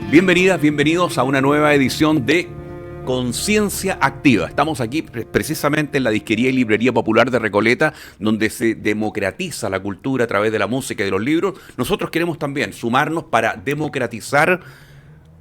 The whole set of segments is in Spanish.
Bienvenidas, bienvenidos a una nueva edición de Conciencia Activa. Estamos aquí precisamente en la Disquería y Librería Popular de Recoleta, donde se democratiza la cultura a través de la música y de los libros. Nosotros queremos también sumarnos para democratizar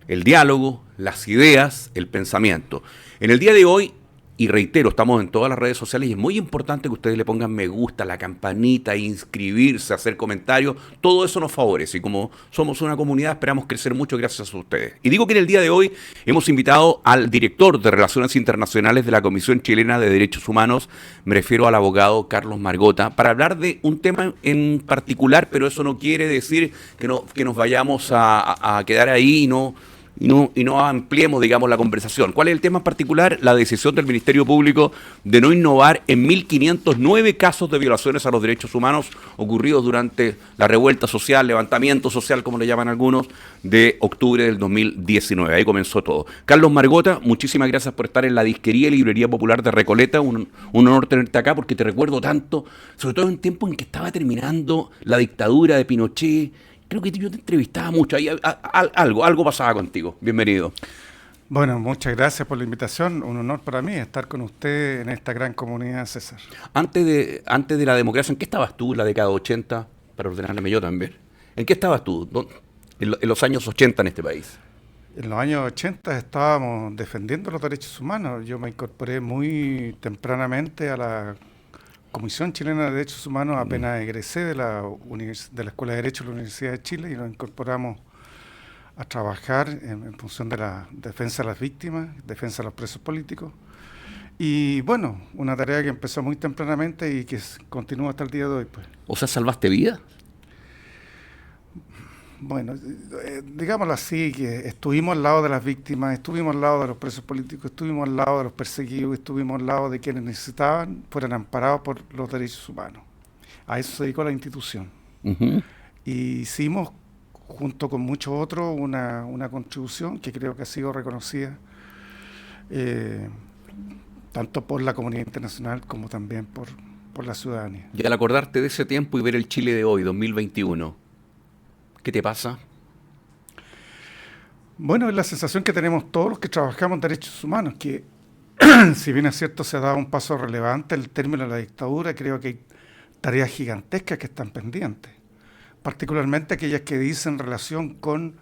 el diálogo, las ideas, el pensamiento. En el día de hoy, y reitero, estamos en todas las redes sociales y es muy importante que ustedes le pongan me gusta, la campanita, inscribirse, hacer comentarios. Todo eso nos favorece y como somos una comunidad esperamos crecer mucho gracias a ustedes. Y digo que en el día de hoy hemos invitado al director de Relaciones Internacionales de la Comisión Chilena de Derechos Humanos, me refiero al abogado Carlos Margota, para hablar de un tema en particular, pero eso no quiere decir que nos vayamos a quedar ahí y no ampliemos, digamos, la conversación. ¿Cuál es el tema en particular? La decisión del Ministerio Público de no innovar en 1.509 casos de violaciones a los derechos humanos ocurridos durante la revuelta social, levantamiento social, como le llaman algunos, de octubre del 2019. Ahí comenzó todo. Carlos Margota, muchísimas gracias por estar en la Disquería y Librería Popular de Recoleta. Un honor tenerte acá porque te recuerdo tanto, sobre todo en tiempo en que estaba terminando la dictadura de Pinochet. Creo que yo te entrevistaba mucho, ahí algo pasaba contigo. Bienvenido. Bueno, muchas gracias por la invitación. Un honor para mí estar con usted en esta gran comunidad, César. Antes de la democracia, ¿en qué estabas tú en la década de 80? Para ordenarme yo también. ¿En qué estabas tú en los años 80 en este país? En los años 80 estábamos defendiendo los derechos humanos. Yo me incorporé muy tempranamente a la Comisión Chilena de Derechos Humanos, apenas egresé de la Escuela de Derecho de la Universidad de Chile y nos incorporamos a trabajar en función de la defensa de las víctimas, defensa de los presos políticos. Y bueno, una tarea que empezó muy tempranamente y que continúa hasta el día de hoy, pues. O sea, ¿salvaste vida? Bueno, digámoslo así, que estuvimos al lado de las víctimas, estuvimos al lado de los presos políticos, estuvimos al lado de los perseguidos, estuvimos al lado de quienes necesitaban, fueran amparados por los derechos humanos. A eso se dedicó la institución. Y hicimos, junto con muchos otros, una contribución que creo que ha sido reconocida tanto por la comunidad internacional como también por la ciudadanía. Y al acordarte de ese tiempo y ver el Chile de hoy, 2021, ¿qué te pasa? Bueno, es la sensación que tenemos todos los que trabajamos en derechos humanos, que si bien es cierto se ha dado un paso relevante en el término de la dictadura, creo que hay tareas gigantescas que están pendientes, particularmente aquellas que dicen relación con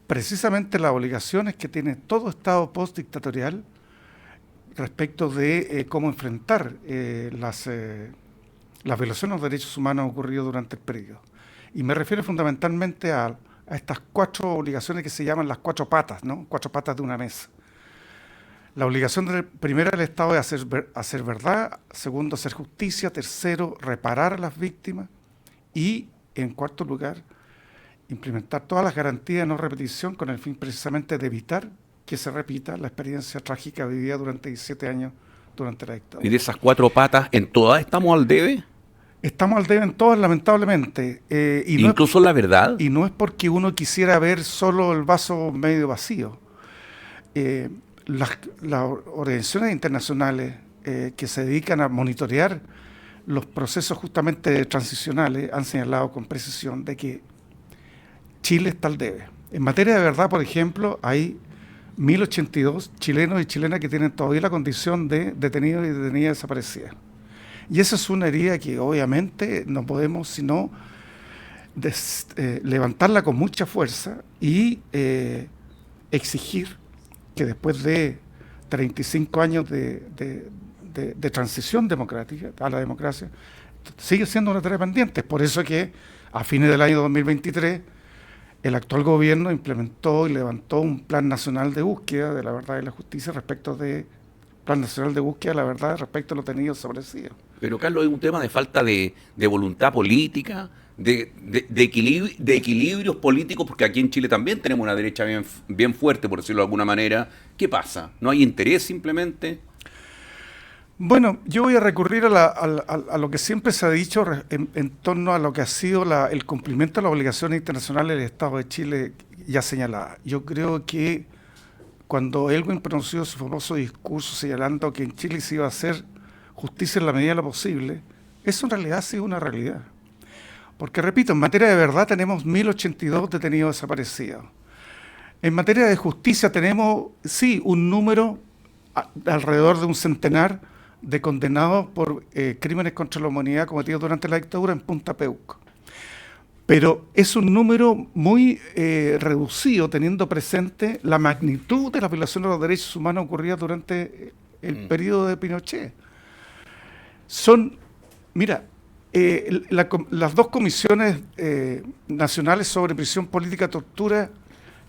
precisamente las obligaciones que tiene todo Estado postdictatorial respecto de cómo enfrentar las violaciones de los derechos humanos ocurridas durante el periodo. Y me refiero fundamentalmente a estas 4 obligaciones que se llaman las 4 patas, ¿no? 4 patas de una mesa. La obligación primera del Estado es hacer verdad, segundo, hacer justicia, tercero, reparar a las víctimas y, en cuarto lugar, implementar todas las garantías de no repetición con el fin precisamente de evitar que se repita la experiencia trágica vivida durante 17 años durante la dictadura. ¿Y de esas 4 patas, en todas estamos al debe? Estamos al debe en todas, lamentablemente. ¿Incluso la verdad? Y no es porque uno quisiera ver solo el vaso medio vacío. Las organizaciones internacionales que se dedican a monitorear los procesos justamente transicionales han señalado con precisión de que Chile está al debe. En materia de verdad, por ejemplo, hay 1.082 chilenos y chilenas que tienen todavía la condición de detenidos y detenidas desaparecidas. Y esa es una herida que obviamente no podemos sino levantarla con mucha fuerza y exigir que después de 35 años de transición democrática a la democracia, sigue siendo una tarea pendiente. Por eso que a fines del año 2023 el actual gobierno implementó y levantó un plan nacional de búsqueda de la verdad y la justicia respecto de la verdad respecto a los detenidos desaparecidos. Pero, Carlos, es un tema de falta de voluntad política, de equilibrios políticos, porque aquí en Chile también tenemos una derecha bien fuerte, por decirlo de alguna manera. ¿Qué pasa? ¿No hay interés simplemente? Bueno, yo voy a recurrir a lo que siempre se ha dicho en torno a lo que ha sido el cumplimiento de las obligaciones internacionales del Estado de Chile ya señaladas. Yo creo que cuando Elwin pronunció su famoso discurso señalando que en Chile se iba a hacer justicia en la medida de lo posible, eso en realidad ha sido una realidad. Porque, repito, en materia de verdad tenemos 1.082 detenidos desaparecidos. En materia de justicia tenemos, sí, un número alrededor de un centenar de condenados por crímenes contra la humanidad cometidos durante la dictadura en Punta Peuco. Pero es un número muy reducido, teniendo presente la magnitud de las violaciones de los derechos humanos ocurridas durante el periodo de Pinochet. Mira, las dos comisiones nacionales sobre prisión política y tortura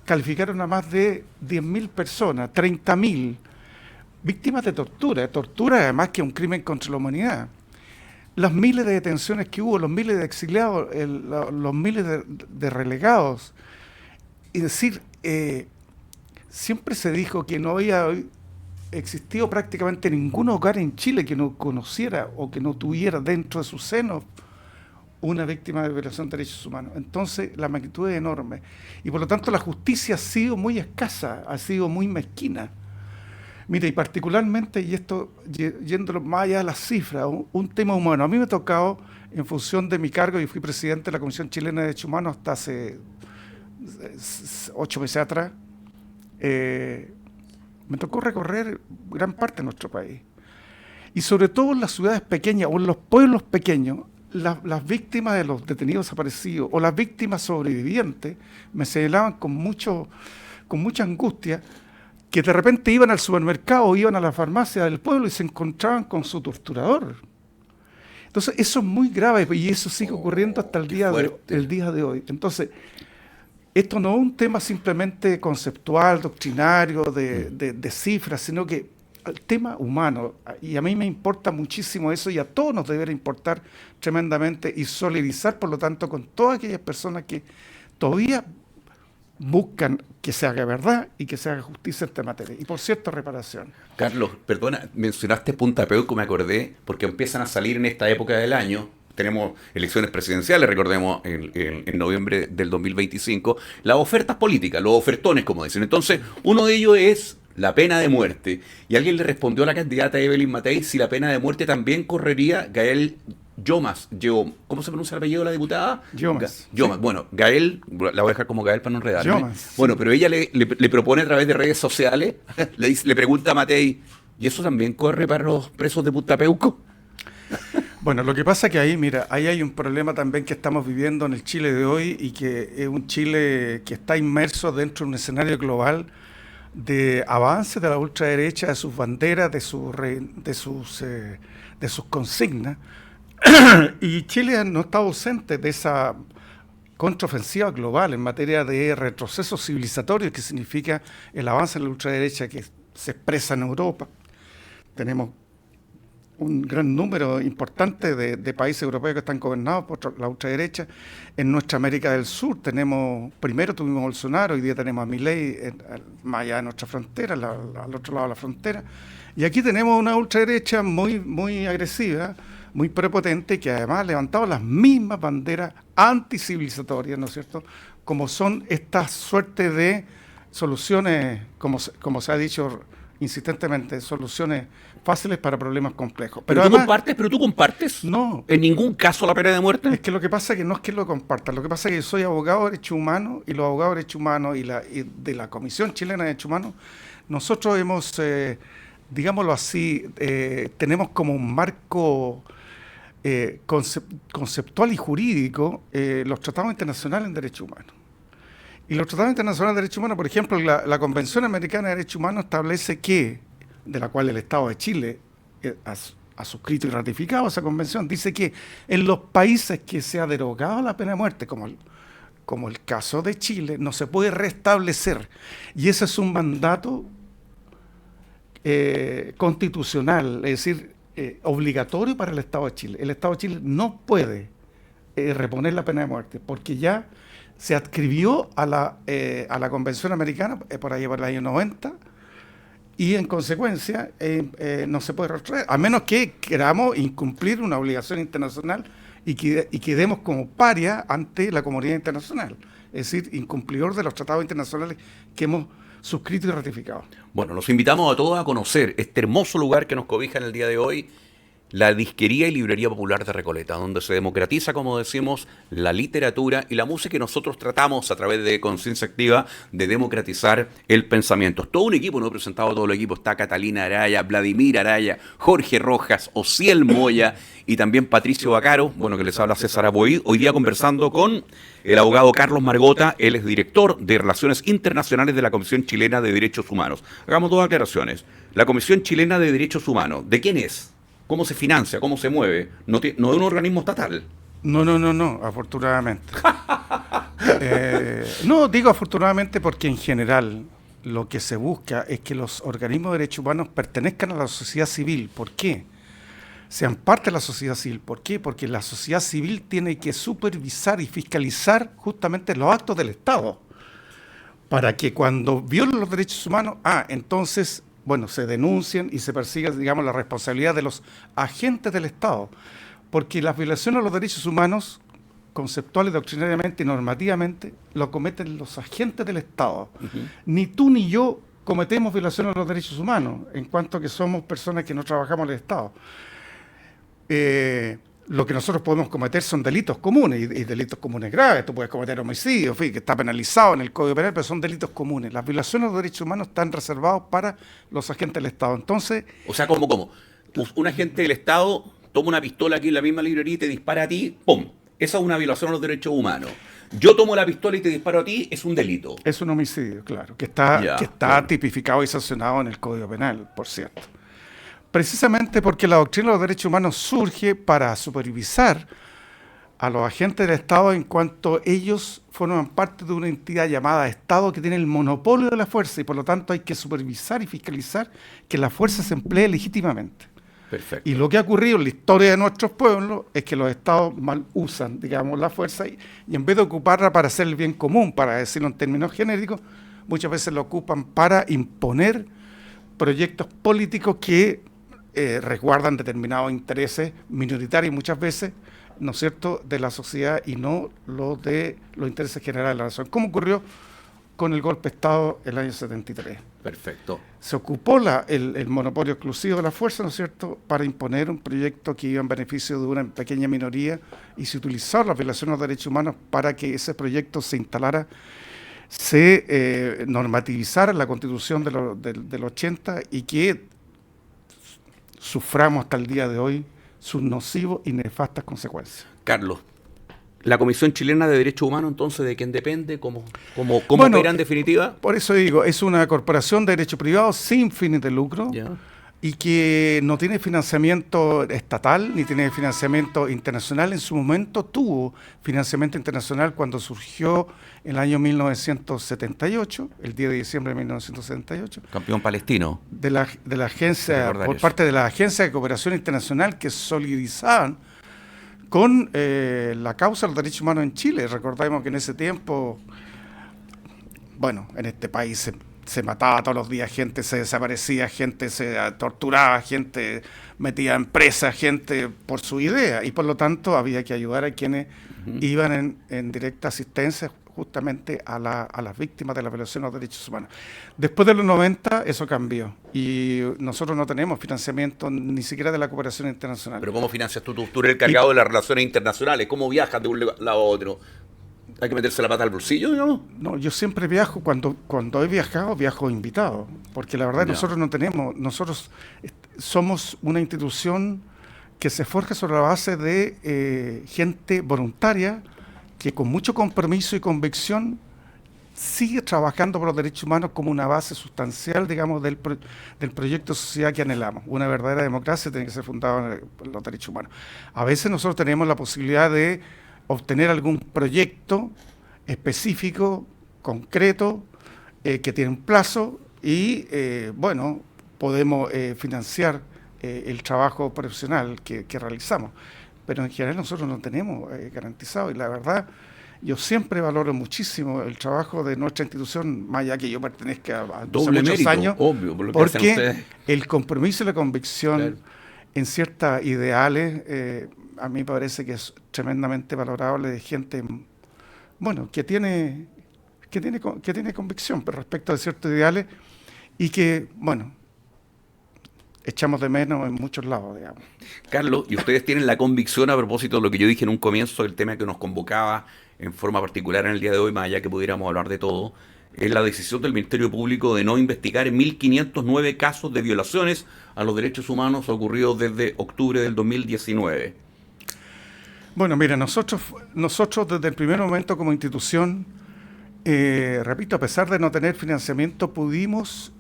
calificaron a más de 10.000 personas, 30.000 víctimas de tortura. Tortura además que un crimen contra la humanidad. Las miles de detenciones que hubo, los miles de exiliados, los miles de relegados. Es decir, siempre se dijo que no había existido prácticamente ningún hogar en Chile que no conociera o que no tuviera dentro de su seno una víctima de violación de derechos humanos. Entonces, la magnitud es enorme. Y por lo tanto, la justicia ha sido muy escasa, ha sido muy mezquina. Mira, y particularmente, y esto yéndolo más allá de las cifras, un tema humano. A mí me ha tocado, en función de mi cargo, yo fui presidente de la Comisión Chilena de Derechos Humanos hasta hace 8 meses atrás, me tocó recorrer gran parte de nuestro país. Y sobre todo en las ciudades pequeñas o en los pueblos pequeños, las víctimas de los detenidos desaparecidos o las víctimas sobrevivientes me señalaban con mucha angustia que de repente iban al supermercado, iban a la farmacia del pueblo y se encontraban con su torturador. Entonces, eso es muy grave y eso sigue ocurriendo hasta el día de hoy. Entonces, esto no es un tema simplemente conceptual, doctrinario, de cifras, sino que el tema humano, y a mí me importa muchísimo eso y a todos nos debería importar tremendamente y solidarizar, por lo tanto, con todas aquellas personas que todavía buscan que se haga verdad y que se haga justicia en esta materia. Y por cierto, reparación. Carlos, perdona, mencionaste Punta Peuco, me acordé, porque empiezan a salir en esta época del año. Tenemos elecciones presidenciales, recordemos, en noviembre del 2025, las ofertas políticas, los ofertones, como dicen. Entonces, uno de ellos es la pena de muerte. Y alguien le respondió a la candidata Evelyn Matei si la pena de muerte también correría Gael Llomas. ¿Cómo se pronuncia el apellido de la diputada? Llomas. Llomas. Sí. Bueno, Gael, la voy a dejar como Gael para no enredarme. Llomas. Bueno, pero ella le propone a través de redes sociales, le pregunta a Matei, ¿y eso también corre para los presos de Punta Peuco? Bueno, lo que pasa es que ahí, mira, ahí hay un problema también que estamos viviendo en el Chile de hoy y que es un Chile que está inmerso dentro de un escenario global de avance de la ultraderecha, de sus banderas, de sus consignas. Y Chile no está ausente de esa contraofensiva global en materia de retroceso civilizatorio, que significa el avance de la ultraderecha que se expresa en Europa. Tenemos un gran número importante de países europeos que están gobernados por la ultraderecha. En nuestra América del Sur primero tuvimos Bolsonaro, hoy día tenemos a Milei más allá de nuestra frontera, al otro lado de la frontera. Y aquí tenemos una ultraderecha muy, muy agresiva, muy prepotente, que además ha levantado las mismas banderas anticivilizatorias, ¿no es cierto?, como son estas suertes de soluciones, como se ha dicho insistentemente, soluciones fáciles para problemas complejos. ¿Pero tú compartes? No. ¿En ningún caso la pena de muerte? Es que lo que pasa es que no es que lo compartan, lo que pasa es que yo soy abogado de derechos humanos y los abogados de derechos humanos y de la Comisión Chilena de Derechos Humanos, nosotros hemos, digámoslo así, tenemos como un marco conceptual y jurídico los tratados internacionales en derechos humanos. Y los tratados internacionales de derechos humanos, por ejemplo, la Convención Americana de Derechos Humanos establece que, de la cual el Estado de Chile ha suscrito y ratificado esa convención, dice que en los países que se ha derogado la pena de muerte, como el caso de Chile, no se puede restablecer. Y ese es un mandato constitucional, es decir, obligatorio para el Estado de Chile. El Estado de Chile no puede reponer la pena de muerte, porque ya se adscribió a la Convención Americana por ahí por el año 90 y en consecuencia no se puede retrotraer, a menos que queramos incumplir una obligación internacional y quedemos como paria ante la comunidad internacional, es decir, incumplidor de los tratados internacionales que hemos suscrito y ratificado. Bueno, los invitamos a todos a conocer este hermoso lugar que nos cobija en el día de hoy, la Disquería y Librería Popular de Recoleta, donde se democratiza, como decimos, la literatura y la música, y nosotros tratamos a través de Conciencia Activa de democratizar el pensamiento. Todo un equipo, no he presentado a todo el equipo, está Catalina Araya, Vladimir Araya, Jorge Rojas, Ociel Moya y también Patricio Bacaro, bueno, que les habla César Aboí, hoy día conversando con el abogado Carlos Margota. Él es director de Relaciones Internacionales de la Comisión Chilena de Derechos Humanos. Hagamos dos aclaraciones. La Comisión Chilena de Derechos Humanos, ¿de quién es? ¿Cómo se financia? ¿Cómo se mueve? No, no es un organismo estatal. No, afortunadamente. No, digo afortunadamente porque en general lo que se busca es que los organismos de derechos humanos pertenezcan a la sociedad civil. ¿Por qué? Sean parte de la sociedad civil. ¿Por qué? Porque la sociedad civil tiene que supervisar y fiscalizar justamente los actos del Estado, para que cuando violen los derechos humanos, entonces, bueno, se denuncien y se persiga, digamos, la responsabilidad de los agentes del Estado. Porque las violaciones a los derechos humanos, conceptuales, doctrinariamente y normativamente, lo cometen los agentes del Estado. Ni tú ni yo cometemos violaciones a los derechos humanos, en cuanto que somos personas que no trabajamos en el Estado. Lo que nosotros podemos cometer son delitos comunes, y delitos comunes graves. Tú puedes cometer homicidio, en fin, que está penalizado en el Código Penal, pero son delitos comunes. Las violaciones a los derechos humanos están reservados para los agentes del Estado. Entonces, O sea, ¿cómo? Un agente del Estado toma una pistola aquí en la misma librería y te dispara a ti, ¡pum! Esa es una violación a los derechos humanos. Yo tomo la pistola y te disparo a ti, es un delito. es un homicidio, claro, que está Claro. tipificado y sancionado en el Código Penal, por cierto. Precisamente porque la doctrina de los derechos humanos surge para supervisar a los agentes del Estado en cuanto ellos forman parte de una entidad llamada Estado que tiene el monopolio de la fuerza, y por lo tanto hay que supervisar y fiscalizar que la fuerza se emplee legítimamente. Perfecto. Y lo que ha ocurrido en la historia de nuestros pueblos es que los Estados mal usan, digamos, la fuerza, y en vez de ocuparla para hacer el bien común, para decirlo en términos genéricos, muchas veces la ocupan para imponer proyectos políticos que resguardan determinados intereses minoritarios muchas veces, ¿no es cierto?, de la sociedad, y no los de los intereses generales de la nación. ¿Cómo ocurrió con el golpe de Estado el año 73? Perfecto. Se ocupó el monopolio exclusivo de la fuerza, ¿no es cierto?, para imponer un proyecto que iba en beneficio de una pequeña minoría, y se utilizaron las violaciones de los derechos humanos para que ese proyecto se instalara, se normativizara en la Constitución del 80, y que suframos hasta el día de hoy sus nocivos y nefastas consecuencias. Carlos, la Comisión Chilena de Derechos Humanos, entonces, ¿de quién depende? ¿Cómo Bueno, opera en definitiva? Por eso digo, es una corporación de derecho privado sin fines de lucro, Ya. y que no tiene financiamiento estatal ni tiene financiamiento internacional. En su momento tuvo financiamiento internacional cuando surgió en el año 1978, el 10 de diciembre de 1978, Campeón palestino. de la agencia, Recordar por eso. parte de la Agencia de Cooperación Internacional, que solidarizaban con la causa de los derechos humanos en Chile. Recordemos que en ese tiempo, bueno, en este país se mataba todos los días gente, se desaparecía gente, se torturaba gente, metía en presa gente por su idea, y por lo tanto había que ayudar a quienes iban en directa asistencia justamente a las víctimas de la violación de los derechos humanos. Después de los 90 eso cambió, y nosotros no tenemos financiamiento ni siquiera de la cooperación internacional. Pero ¿cómo financias tú? Tú eres el cargado de las relaciones internacionales. ¿Cómo viajas de un lado a otro? ¿Hay que meterse la pata al bolsillo, digamos? No, yo siempre viajo, cuando he viajado, viajo invitado, porque la verdad Ya. nosotros somos una institución que se forja sobre la base de gente voluntaria que con mucho compromiso y convicción sigue trabajando por los derechos humanos como una base sustancial, digamos, del proyecto de sociedad que anhelamos. Una verdadera democracia tiene que ser fundada en los derechos humanos. A veces nosotros tenemos la posibilidad de obtener algún proyecto específico, concreto, que tiene un plazo, y bueno, podemos financiar el trabajo profesional que realizamos. Pero en general nosotros no tenemos garantizado, y la verdad, yo siempre valoro muchísimo el trabajo de nuestra institución, más allá que yo pertenezca a Doble muchos mérito, años, obvio, por lo que hacen porque ustedes. el compromiso y la convicción Claro. en ciertas ideales, a mí me parece que es tremendamente valorable, de gente, bueno, que tiene convicción pero respecto de ciertos ideales, y que, bueno, echamos de menos en muchos lados, digamos. Carlos, y ustedes tienen la convicción, a propósito de lo que yo dije en un comienzo, el tema que nos convocaba en forma particular en el día de hoy, más allá que pudiéramos hablar de todo, es la decisión del Ministerio Público de no investigar en 1.509 casos de violaciones a los derechos humanos ocurridos desde octubre del 2019. Bueno, mira, nosotros desde el primer momento como institución, repito, a pesar de no tener financiamiento, pudimos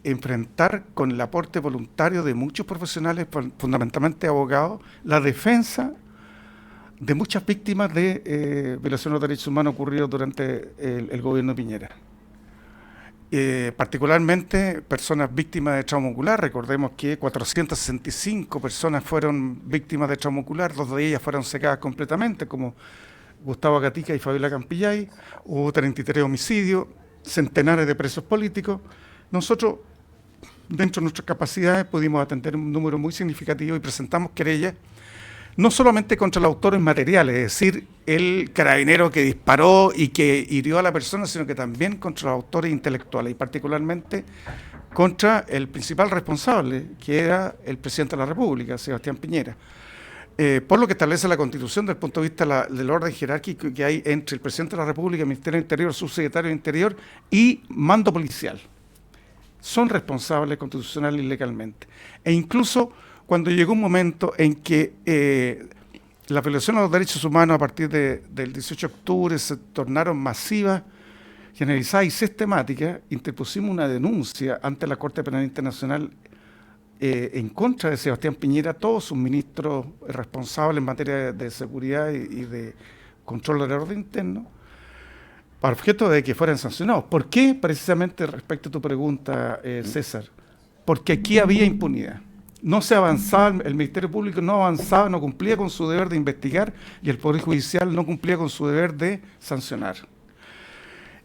enfrentar con el aporte voluntario de muchos profesionales, fundamentalmente abogados, la defensa de muchas víctimas de violación de los derechos humanos ocurridos durante el gobierno de Piñera. Particularmente personas víctimas de trauma ocular. Recordemos que 465 personas fueron víctimas de trauma ocular, 2 de ellas fueron secadas completamente, como Gustavo Gatica y Fabiola Campillay. Hubo 33 homicidios, centenares de presos políticos. Nosotros, dentro de nuestras capacidades, pudimos atender un número muy significativo y presentamos querellas no solamente contra los autores materiales, es decir, el carabinero que disparó y que hirió a la persona, sino que también contra los autores intelectuales y particularmente contra el principal responsable, que era el presidente de la República, Sebastián Piñera. Por lo que establece la Constitución desde el punto de vista del orden jerárquico que hay entre el presidente de la República, el Ministerio del Interior, subsecretario del Interior y mando policial. Son responsables constitucional y legalmente. E incluso cuando llegó un momento en que la violación a los derechos humanos a partir del 18 de octubre se tornaron masivas, generalizadas y sistemáticas, interpusimos una denuncia ante la Corte Penal Internacional en contra de Sebastián Piñera, todos sus ministros responsables en materia de seguridad y de control del orden interno, para objeto de que fueran sancionados. ¿Por qué? Precisamente respecto a tu pregunta, César. Porque aquí había impunidad. No se avanzaba, el Ministerio Público no avanzaba, no cumplía con su deber de investigar y el Poder Judicial no cumplía con su deber de sancionar.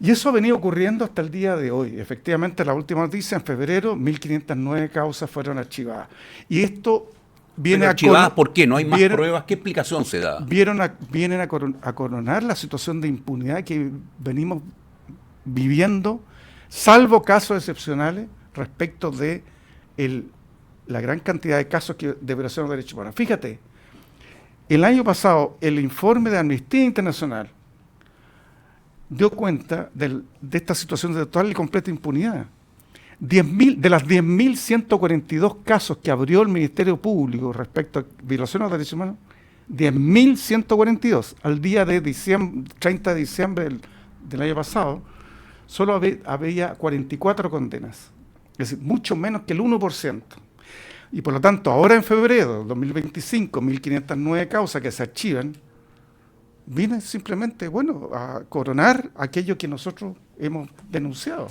Y eso ha venido ocurriendo hasta el día de hoy. Efectivamente, la última noticia, en febrero, 1.509 causas fueron archivadas. Y esto viene a... ¿Archivadas por qué? ¿No hay más pruebas? ¿Qué explicación se da? Vienen a coronar la situación de impunidad que venimos viviendo, salvo casos excepcionales respecto de la gran cantidad de casos de violación de derechos humanos. Fíjate, el año pasado el informe de Amnistía Internacional dio cuenta de esta situación de total y completa impunidad. De las 10.142 casos que abrió el Ministerio Público respecto a violación de derechos humanos, 10.142 al día de 30 de diciembre del año pasado, solo había 44 condenas, es decir, mucho menos que el 1%. Y por lo tanto, ahora en febrero de 2025, 1.509 causas que se archivan, viene simplemente, a coronar aquello que nosotros hemos denunciado,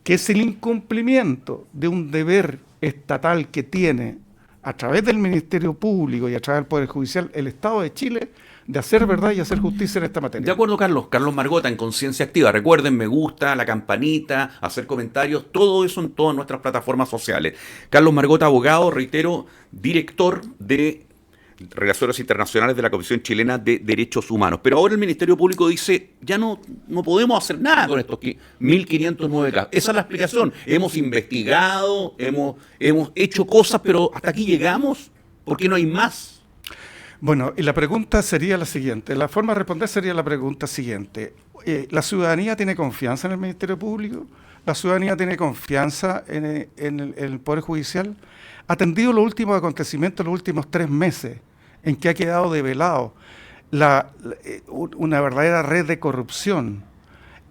que es el incumplimiento de un deber estatal que tiene, a través del Ministerio Público y a través del Poder Judicial, el Estado de Chile, de hacer verdad y hacer justicia en esta materia. De acuerdo, Carlos. Carlos Margota en Conciencia Activa. Recuerden, me gusta, la campanita, hacer comentarios, todo eso en todas nuestras plataformas sociales. Carlos Margota, abogado, reitero, director de Relaciones Internacionales de la Comisión Chilena de Derechos Humanos. Pero ahora el Ministerio Público dice, ya no podemos hacer nada con estos 1.509 casos. Esa es la explicación. Hemos investigado, hemos hecho cosas, pero hasta aquí llegamos. ¿Por qué no hay más? Bueno, y la pregunta sería la siguiente, la forma de responder sería la pregunta siguiente. ¿La ciudadanía tiene confianza en el Ministerio Público? ¿La ciudadanía tiene confianza en el Poder Judicial? Atendido los últimos acontecimientos, los últimos 3 meses, en que ha quedado develado una verdadera red de corrupción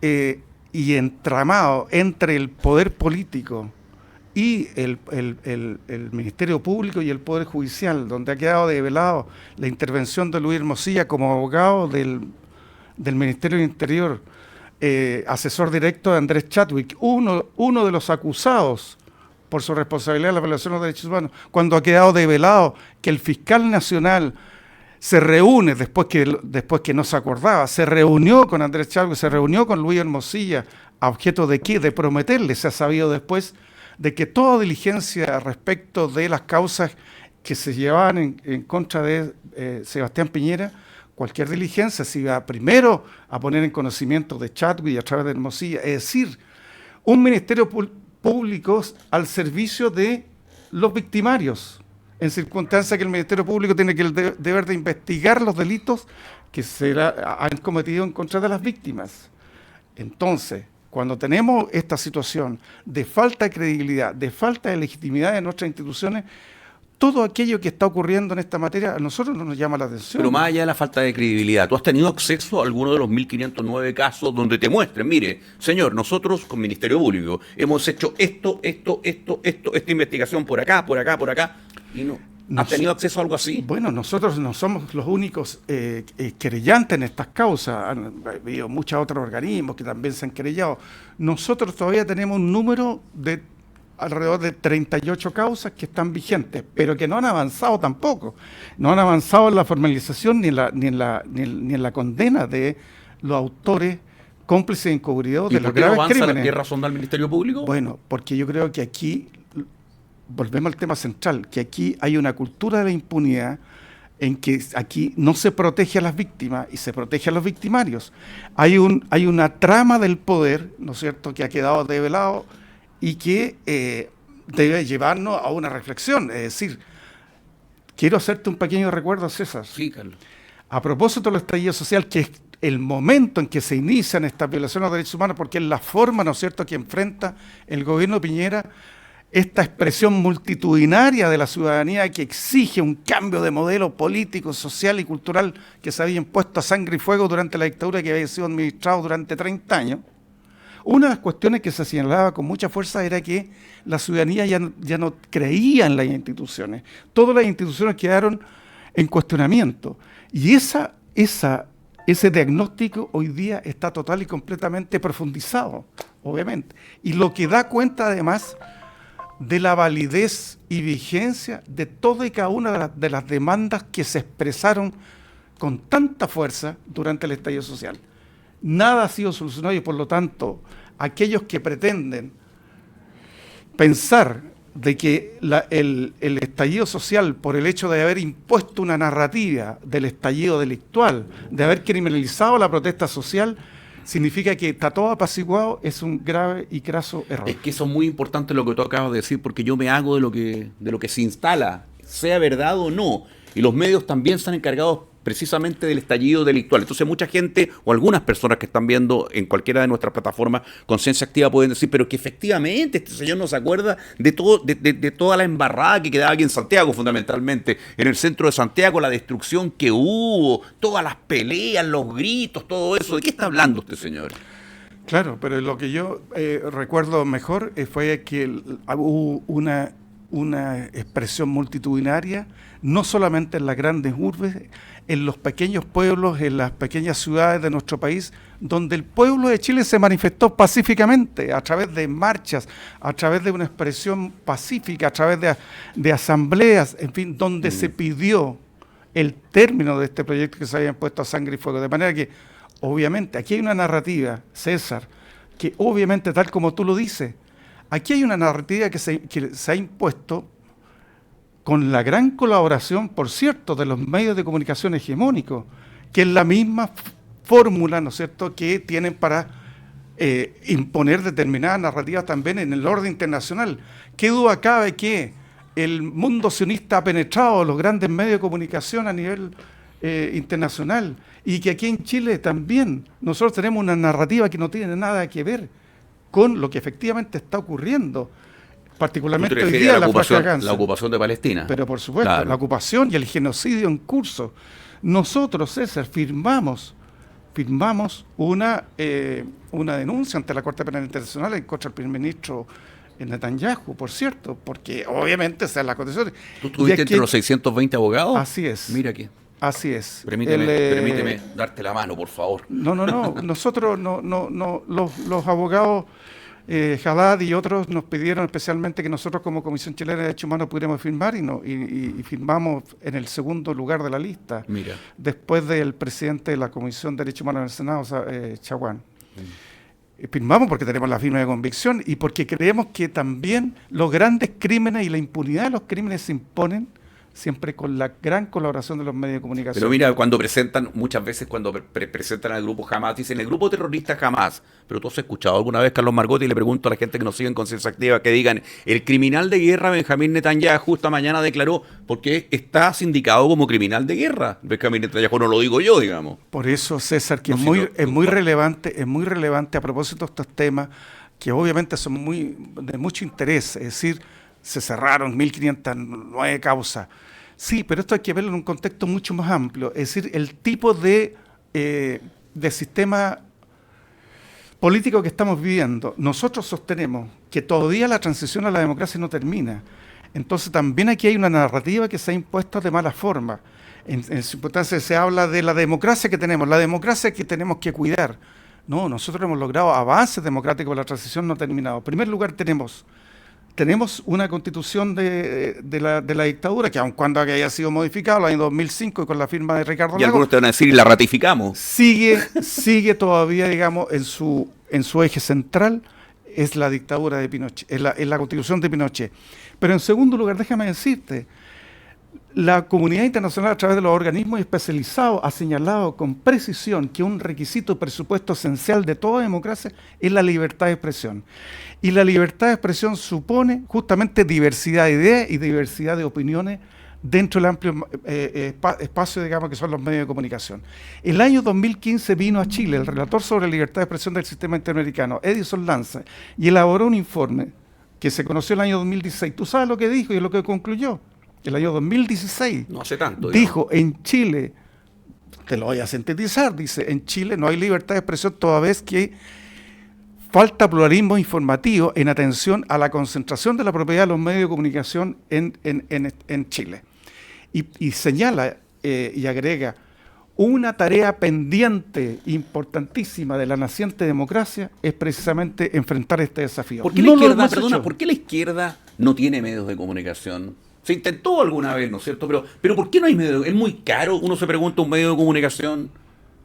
y entramado entre el poder político y el Ministerio Público y el Poder Judicial, donde ha quedado develado la intervención de Luis Hermosilla como abogado del Ministerio del Interior, asesor directo de Andrés Chadwick, uno de los acusados por su responsabilidad en la violación de los derechos humanos, cuando ha quedado develado que el fiscal nacional se reúne, después que no se acordaba, se reunió con Andrés Chadwick, se reunió con Luis Hermosilla, ¿a objeto de qué? De prometerle, se ha sabido después, de que toda diligencia respecto de las causas que se llevaban en contra de Sebastián Piñera, cualquier diligencia se iba primero a poner en conocimiento de Chadwick y a través de Hermosilla, es decir, un Ministerio Público al servicio de los victimarios, en circunstancias que el Ministerio Público tiene que el deber de investigar los delitos que han cometido en contra de las víctimas. Entonces, cuando tenemos esta situación de falta de credibilidad, de falta de legitimidad de nuestras instituciones, todo aquello que está ocurriendo en esta materia a nosotros no nos llama la atención. Pero más allá de la falta de credibilidad, ¿tú has tenido acceso a alguno de los 1.509 casos donde te muestren, mire, señor, nosotros con Ministerio Público hemos hecho esta investigación por acá, y no? ¿Has tenido acceso a algo así? Bueno, nosotros no somos los únicos querellantes en estas causas. Han habido muchos otros organismos que también se han querellado. Nosotros todavía tenemos un número de alrededor de 38 causas que están vigentes, pero que no han avanzado tampoco. No han avanzado en la formalización ni en la condena de los autores cómplices e encubridos de los graves crímenes. ¿Qué razón da el Ministerio Público? Bueno, porque yo creo que aquí, volvemos al tema central, que aquí hay una cultura de la impunidad en que aquí no se protege a las víctimas y se protege a los victimarios. Hay una trama del poder, ¿no es cierto?, que ha quedado develado y que debe llevarnos a una reflexión. Es decir, quiero hacerte un pequeño recuerdo, César. Sí, Carlos. A propósito del estallido social, que es el momento en que se inician estas violaciones a los derechos humanos, porque es la forma, ¿no es cierto?, que enfrenta el gobierno de Piñera esta expresión multitudinaria de la ciudadanía que exige un cambio de modelo político, social y cultural que se había impuesto a sangre y fuego durante la dictadura que había sido administrado durante 30 años. Una de las cuestiones que se señalaba con mucha fuerza era que la ciudadanía ya no creía en las instituciones. Todas las instituciones quedaron en cuestionamiento. Y ese diagnóstico hoy día está total y completamente profundizado, obviamente. Y lo que da cuenta además de la validez y vigencia de toda y cada una de las demandas que se expresaron con tanta fuerza durante el estallido social. Nada ha sido solucionado y por lo tanto aquellos que pretenden pensar de que el estallido social, por el hecho de haber impuesto una narrativa del estallido delictual, de haber criminalizado la protesta social, significa que está todo apaciguado, es un grave y craso error. Es que eso es muy importante lo que tú acabas de decir, porque yo me hago de lo que se instala, sea verdad o no, y los medios también se han encargado precisamente del estallido delictual. Entonces mucha gente o algunas personas que están viendo en cualquiera de nuestras plataformas Conciencia Activa pueden decir, pero que efectivamente este señor no se acuerda de toda la embarrada que quedaba aquí en Santiago, fundamentalmente, en el centro de Santiago, la destrucción que hubo, todas las peleas, los gritos, todo eso. ¿De qué está hablando este señor? Claro, pero lo que yo recuerdo mejor fue que hubo una expresión multitudinaria, no solamente en las grandes urbes, en los pequeños pueblos, en las pequeñas ciudades de nuestro país, donde el pueblo de Chile se manifestó pacíficamente, a través de marchas, a través de una expresión pacífica, a través de asambleas, en fin, donde se pidió el término de este proyecto que se había impuesto a sangre y fuego. De manera que, obviamente, aquí hay una narrativa, César, que obviamente, tal como tú lo dices, aquí hay una narrativa que se ha impuesto con la gran colaboración, por cierto, de los medios de comunicación hegemónicos, que es la misma fórmula, ¿no es cierto?, que tienen para imponer determinadas narrativas también en el orden internacional. ¿Qué duda cabe que el mundo sionista ha penetrado los grandes medios de comunicación a nivel internacional y que aquí en Chile también nosotros tenemos una narrativa que no tiene nada que ver con lo que efectivamente está ocurriendo? Particularmente hoy día la ocupación de Palestina. Pero por supuesto, claro, la ocupación y el genocidio en curso. Nosotros, César, firmamos una denuncia ante la Corte Penal Internacional en contra del primer ministro Netanyahu, por cierto, porque obviamente esa es la condición. ¿Tú estuviste entre los 620 abogados? Así es. Mira aquí. Así es. Permíteme darte la mano, por favor. No. Nosotros los abogados Haddad y otros nos pidieron especialmente que nosotros como Comisión Chilena de Derechos Humanos pudiéramos firmar y firmamos en el segundo lugar de la lista. Mira. Después del presidente de la Comisión de Derechos Humanos en el Senado, Chaguán. Firmamos porque tenemos la firma de convicción y porque creemos que también los grandes crímenes y la impunidad de los crímenes se imponen siempre con la gran colaboración de los medios de comunicación. Pero mira, cuando presentan, muchas veces cuando presentan al grupo Hamas, dicen el grupo terrorista Hamas. Pero tú has escuchado alguna vez, Carlos Margotti, y le pregunto a la gente que nos sigue en Conciencia Activa, que digan, el criminal de guerra Benjamín Netanyahu esta mañana declaró, porque está sindicado como criminal de guerra. Benjamín Netanyahu, no lo digo yo, digamos. Por eso, César, que No, es muy relevante a propósito de estos temas, que obviamente son de mucho interés, es decir, se cerraron 1.509 causas. Sí, pero esto hay que verlo en un contexto mucho más amplio, es decir, el tipo de sistema político que estamos viviendo. Nosotros sostenemos que todavía la transición a la democracia no termina. Entonces también aquí hay una narrativa que se ha impuesto de mala forma. En circunstancias se habla de la democracia que tenemos que cuidar. No, nosotros hemos logrado avances democráticos, la transición no ha terminado. En primer lugar tenemos una constitución de la dictadura, que aun cuando haya sido modificada en el año 2005 y con la firma de Ricardo Y Lagos, algunos te van a decir, y la ratificamos. sigue todavía, digamos, en su eje central, es la dictadura de Pinochet, es la constitución de Pinochet. Pero en segundo lugar, déjame decirte, la comunidad internacional a través de los organismos especializados ha señalado con precisión que un requisito presupuesto esencial de toda democracia es la libertad de expresión. Y la libertad de expresión supone justamente diversidad de ideas y diversidad de opiniones dentro del amplio espacio, digamos, que son los medios de comunicación. El año 2015 vino a Chile el relator sobre libertad de expresión del sistema interamericano, Edison Lanza, y elaboró un informe que se conoció el año 2016. ¿Tú sabes lo que dijo y lo que concluyó? El año 2016, No hace tanto. dijo, en Chile, te lo voy a sintetizar, dice, en Chile no hay libertad de expresión toda vez que falta pluralismo informativo en atención a la concentración de la propiedad de los medios de comunicación en Chile. Y señala y agrega, una tarea pendiente importantísima de la naciente democracia es precisamente enfrentar este desafío. ¿Por qué ¿por qué la izquierda no tiene medios de comunicación? Se intentó alguna vez, ¿no es cierto? Pero ¿por qué no hay medios? ¿Es muy caro? Uno se pregunta, un medio de comunicación.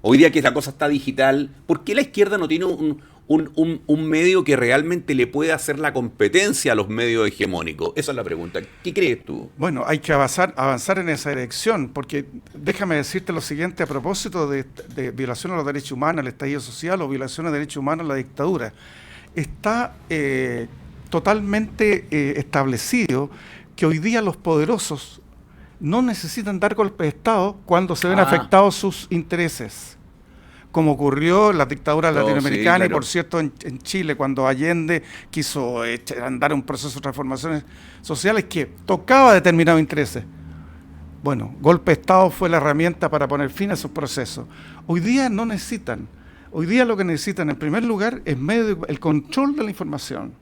Hoy día que la cosa está digital, ¿por qué la izquierda no tiene un medio que realmente le pueda hacer la competencia a los medios hegemónicos? Esa es la pregunta. ¿Qué crees tú? Bueno, hay que avanzar en esa dirección, porque déjame decirte lo siguiente a propósito de violación a los derechos humanos, el estallido social o violación a derechos humanos, la dictadura. Está totalmente establecido que hoy día los poderosos no necesitan dar golpe de Estado cuando se ven afectados sus intereses, como ocurrió en las dictaduras latinoamericanas, sí, claro. Y por cierto en Chile, cuando Allende quiso andar un proceso de transformaciones sociales que tocaba determinados intereses. Bueno, golpe de Estado fue la herramienta para poner fin a esos procesos. Hoy día no necesitan. Hoy día lo que necesitan en primer lugar es el control de la información.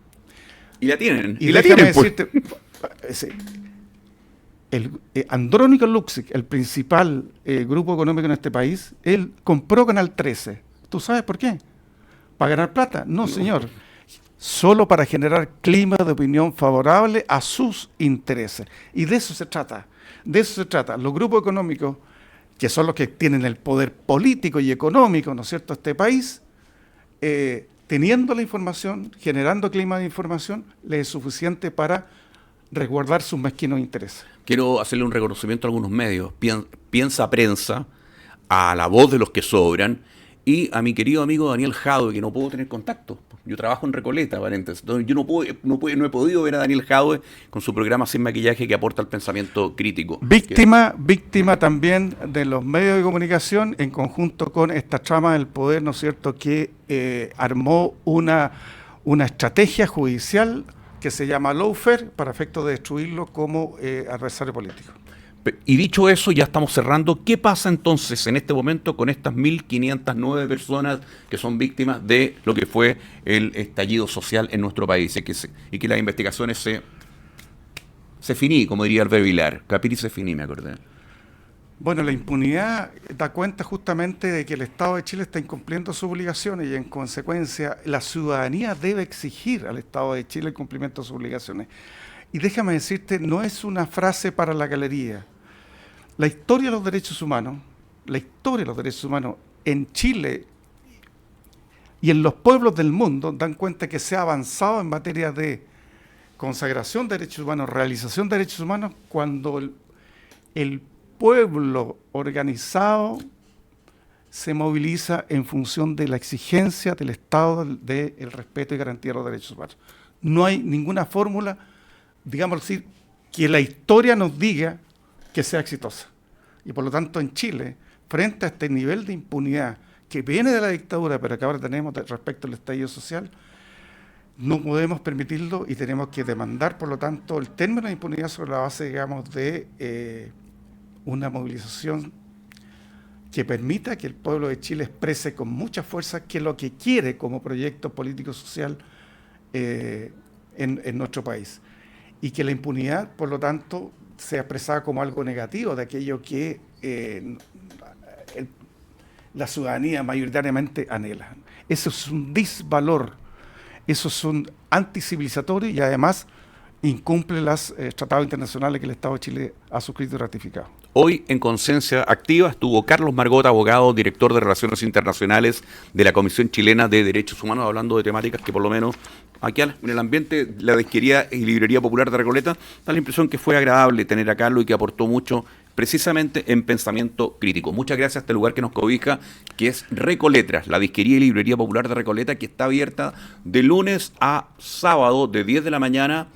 Y la tienen. Y la tienen, decirte, Andrónico Luksic, el principal grupo económico en este país, él compró Canal 13. ¿Tú sabes por qué? ¿Para ganar plata? No, señor. Solo para generar clima de opinión favorable a sus intereses. Y de eso se trata. De eso se trata. Los grupos económicos, que son los que tienen el poder político y económico, ¿no es cierto?, este país, teniendo la información, generando clima de información, les es suficiente para resguardar sus mezquinos intereses. Quiero hacerle un reconocimiento a algunos medios. Piensa Prensa, a La Voz de los que Sobran, y a mi querido amigo Daniel Jadwe, que no puedo tener contacto. Yo trabajo en Recoleta, paréntesis. Entonces, yo no he podido ver a Daniel Jadwe con su programa Sin Maquillaje, que aporta el pensamiento crítico. Víctima también de los medios de comunicación, en conjunto con esta trama del poder, ¿no es cierto?, que armó una estrategia judicial que se llama lawfare para efecto de destruirlo como adversario político. Y dicho eso, ya estamos cerrando. ¿Qué pasa entonces en este momento con estas 1.509 personas que son víctimas de lo que fue el estallido social en nuestro país? Y que las investigaciones se finí, como diría Albert Vilar. Capiri se finí, me acordé. Bueno, la impunidad da cuenta justamente de que el Estado de Chile está incumpliendo sus obligaciones y en consecuencia la ciudadanía debe exigir al Estado de Chile el cumplimiento de sus obligaciones. Y déjame decirte, no es una frase para la galería. La historia de los derechos humanos en Chile y en los pueblos del mundo dan cuenta que se ha avanzado en materia de consagración de derechos humanos, realización de derechos humanos, cuando el pueblo organizado se moviliza en función de la exigencia del Estado del respeto y garantía de los derechos humanos. No hay ninguna fórmula, digamos así, que la historia nos diga que sea exitosa. Y por lo tanto en Chile, frente a este nivel de impunidad que viene de la dictadura, pero que ahora tenemos respecto al estallido social, no podemos permitirlo y tenemos que demandar, por lo tanto, el término de impunidad sobre la base, digamos, de una movilización que permita que el pueblo de Chile exprese con mucha fuerza qué es lo que quiere como proyecto político-social en nuestro país. Y que la impunidad, por lo tanto, sea expresada como algo negativo de aquello que la ciudadanía mayoritariamente anhela. Eso es un disvalor, eso es un anticivilizatorio y además incumple los tratados internacionales que el Estado de Chile ha suscrito y ratificado. Hoy en Conciencia Activa estuvo Carlos Margot, abogado, director de Relaciones Internacionales de la Comisión Chilena de Derechos Humanos, hablando de temáticas que por lo menos aquí en el ambiente, la Disquería y Librería Popular de Recoleta, da la impresión que fue agradable tener a Carlos y que aportó mucho precisamente en pensamiento crítico. Muchas gracias a este lugar que nos cobija, que es Recoletras, la Disquería y Librería Popular de Recoleta, que está abierta de lunes a sábado de 10 de la mañana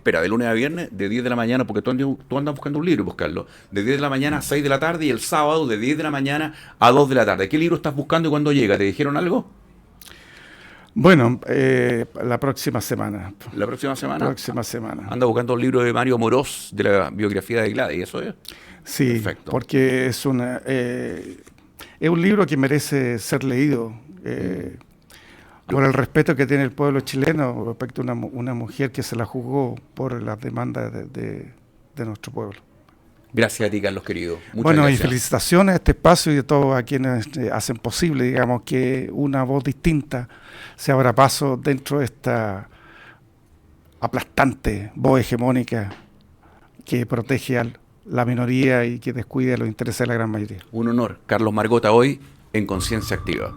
de lunes a viernes, de 10 de la mañana, porque tú andas buscando un libro y buscarlo, de 10 de la mañana a 6 de la tarde y el sábado de 10 de la mañana a 2 de la tarde. ¿Qué libro estás buscando y cuándo llega? ¿Te dijeron algo? Bueno, la próxima semana. ¿La próxima semana? Próxima semana. Anda buscando un libro de Mario Morós, de la biografía de Gladys, ¿eso es? Sí, perfecto. Porque es un libro que merece ser leído. Por el respeto que tiene el pueblo chileno respecto a una mujer que se la juzgó por las demandas de nuestro pueblo. Gracias a ti, Carlos, querido. Muchas gracias. Y felicitaciones a este espacio y a todos a quienes hacen posible, digamos, que una voz distinta se abra paso dentro de esta aplastante voz hegemónica que protege a la minoría y que descuida los intereses de la gran mayoría. Un honor. Carlos Margot hoy en Conciencia Activa.